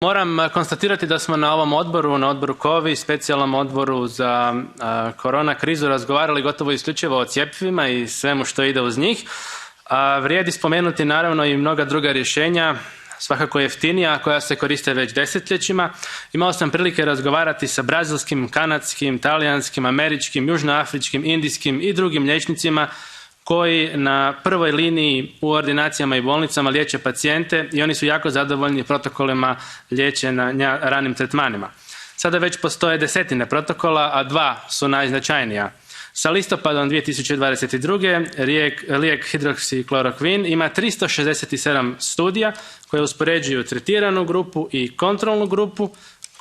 Moram konstatirati da smo na ovom odboru, na odboru COVI, specijalnom odboru za korona krizu, razgovarali gotovo isključivo o cjepivima i svemu što ide uz njih. Vrijedi spomenuti naravno i mnoga druga rješenja, svakako jeftinija, koja se koriste već desetljećima. Imao sam prilike razgovarati sa brazilskim, kanadskim, talijanskim, američkim, južnoafričkim, indijskim i drugim liječnicima koji na prvoj liniji u ordinacijama i bolnicama liječe pacijente i oni su jako zadovoljni protokolima liječenja ranim tretmanima. Sada već postoje desetine protokola, a dva su najznačajnija. Sa listopadom 2022. lijek hidroksiklorokvin ima 367 studija koje uspoređuju tretiranu grupu i kontrolnu grupu,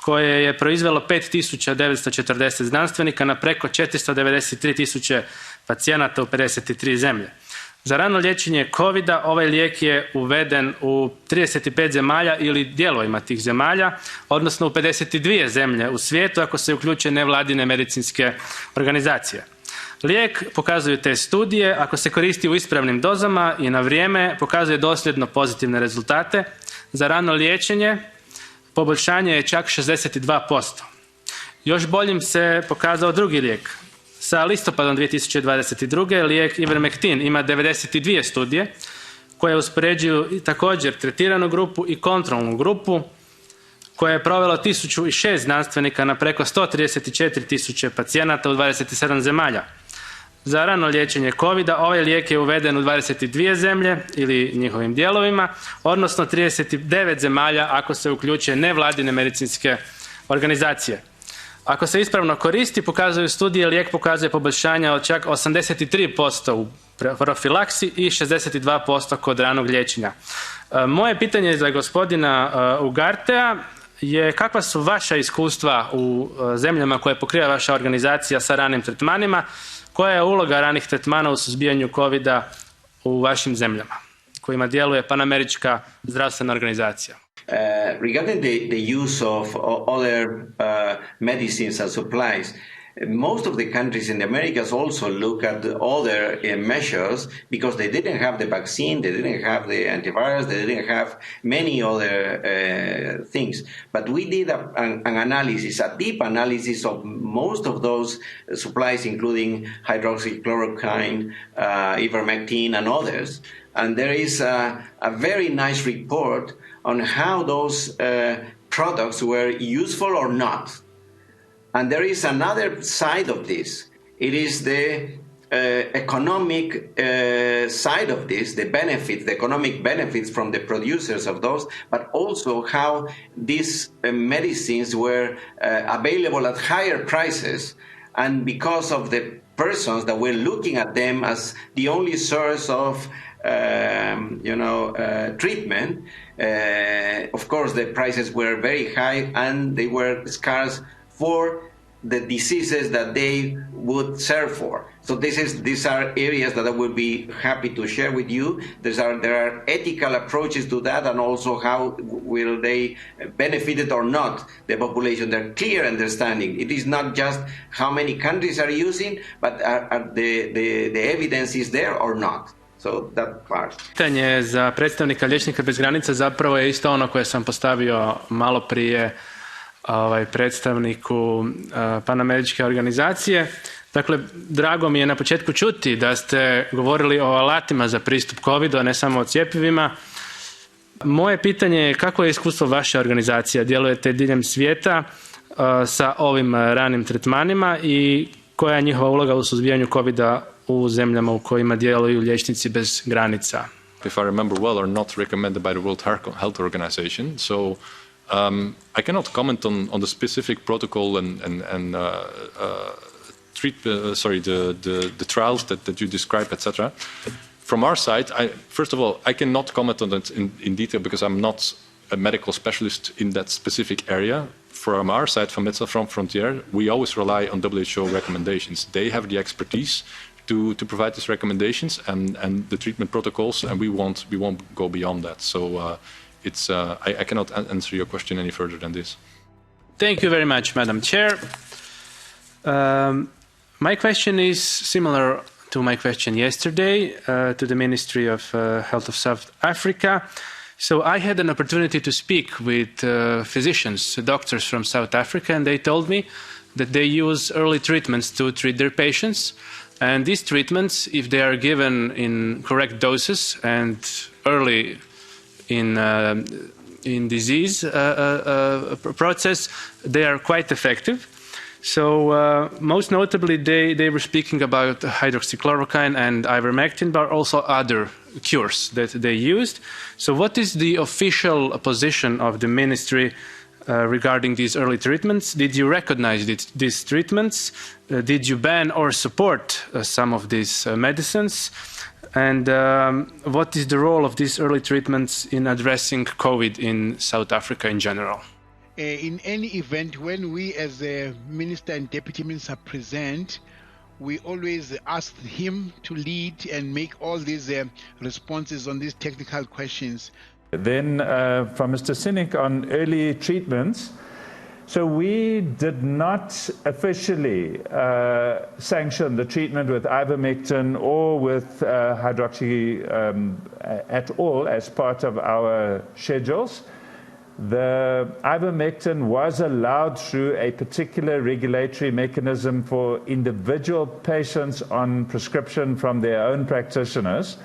koje je proizvelo 5940 znanstvenika na preko 493.000 pacijenata u 53 zemlje. Za rano liječenje COVID-a ovaj lijek je uveden u 35 zemalja ili dijelovima tih zemalja, odnosno u 52 zemlje u svijetu ako se uključe nevladine medicinske organizacije. Lijek, pokazuju te studije, ako se koristi u ispravnim dozama i na vrijeme, pokazuje dosljedno pozitivne rezultate. Za rano liječenje poboljšanje je čak 62%. Još boljim se pokazao drugi lijek. Sa listopadom 2022. lijek ivermektin ima 92 studije koje uspoređuju također tretiranu grupu i kontrolnu grupu, koje je provelo 1006 znanstvenika na preko 134.000 pacijenata u 27 zemalja. Za rano liječenje COVID-a ovaj lijek je uveden u 22 zemlje ili njihovim dijelovima, odnosno 39 zemalja ako se uključe nevladine medicinske organizacije. Ako se ispravno koristi, pokazuju studije, lijek pokazuje poboljšanja od čak 83% u profilaksi i 62% kod ranog liječenja. Moje pitanje za gospodina Ugartea je kakva su vaša iskustva u zemljama koje pokriva vaša organizacija sa ranim tretmanima, koja je uloga ranih tretmana u suzbijanju COVID-a u vašim zemljama kojima djeluje Panamerička zdravstvena organizacija? Regarding the use of other medicines and supplies, most of the countries in the Americas also look at other measures because they didn't have the vaccine, they didn't have the antivirus, they didn't have many other things. But we did an analysis, a deep analysis of most of those supplies, including hydroxychloroquine, ivermectin, and others. And there is a very nice report on how those products were useful or not. And there is another side of this. It is the economic side of this, the benefits, the economic benefits from the producers of those, but also how these medicines were available at higher prices. And because of the persons that were looking at them as the only source of treatment, of course the prices were very high and they were scarce for the diseases that they would serve for. So these are areas that I will be happy to share with you. There are ethical approaches to that, and also how will they benefit it or not, the population. They're clear understanding. It is not just how many countries are using, but are the evidence is there or not. So that part. Pitanje za predstavnika Liječnika bez granica zapravo je isto ono koje sam postavio malo prije predstavniku Panameričke organizacije. Dakle, drago mi je na početku čuti da ste govorili o alatima za pristup COVID-u, a ne samo o cjepivima. Moje pitanje je kako je iskustvo vaše organizacije? Djelujete diljem svijeta sa ovim ranim tretmanima i koja je njihova uloga u suzbijanju COVID-a u zemljama u kojima djeluju liječnici bez granica? If I remember well, are not recommended by the World Health Organization. So I cannot comment on the specific protocol and the trials that you describe, etc. From our side, first of all, I cannot comment on that in detail because I'm not a medical specialist in that specific area. From our side, from Médecins Sans Frontières, we always rely on WHO recommendations. They have the expertise to provide these recommendations and the treatment protocols, and we won't go beyond that. So I cannot answer your question any further than this. Thank you very much, Madam Chair. My question is similar to my question yesterday to the Ministry of Health of South Africa. So I had an opportunity to speak with physicians, doctors from South Africa, and they told me that they use early treatments to treat their patients. And these treatments, if they are given in correct doses and early in disease process, they are quite effective. So most notably, they were speaking about hydroxychloroquine and ivermectin, but also other cures that they used. So what is the official position of the ministry regarding these early treatments? Did you recognize these treatments? Did you ban or support some of these medicines? And what is the role of these early treatments in addressing COVID in South Africa in general? In any event, when we as a minister and deputy minister present, we always ask him to lead and make all these responses on these technical questions. Then from Mr. Sinčić on early treatments. So we did not officially sanction the treatment with ivermectin or with hydroxy at all as part of our schedules. The ivermectin was allowed through a particular regulatory mechanism for individual patients on prescription from their own practitioners.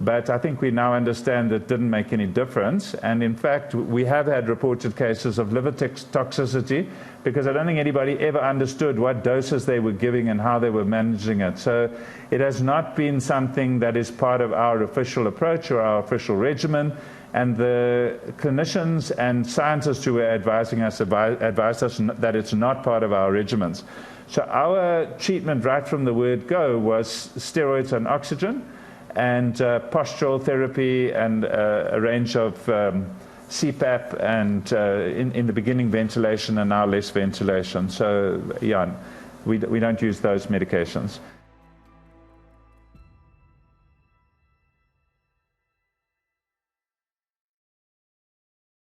But I think we now understand that it didn't make any difference. And in fact, we have had reported cases of liver toxicity because I don't think anybody ever understood what doses they were giving and how they were managing it. So it has not been something that is part of our official approach or our official regimen. And the clinicians and scientists who were advising us advised us that it's not part of our regimens. So our treatment right from the word go was steroids and oxygen, and postural therapy and a range of CPAP and in the beginning ventilation and now less ventilation. So yeah, we don't use those medications.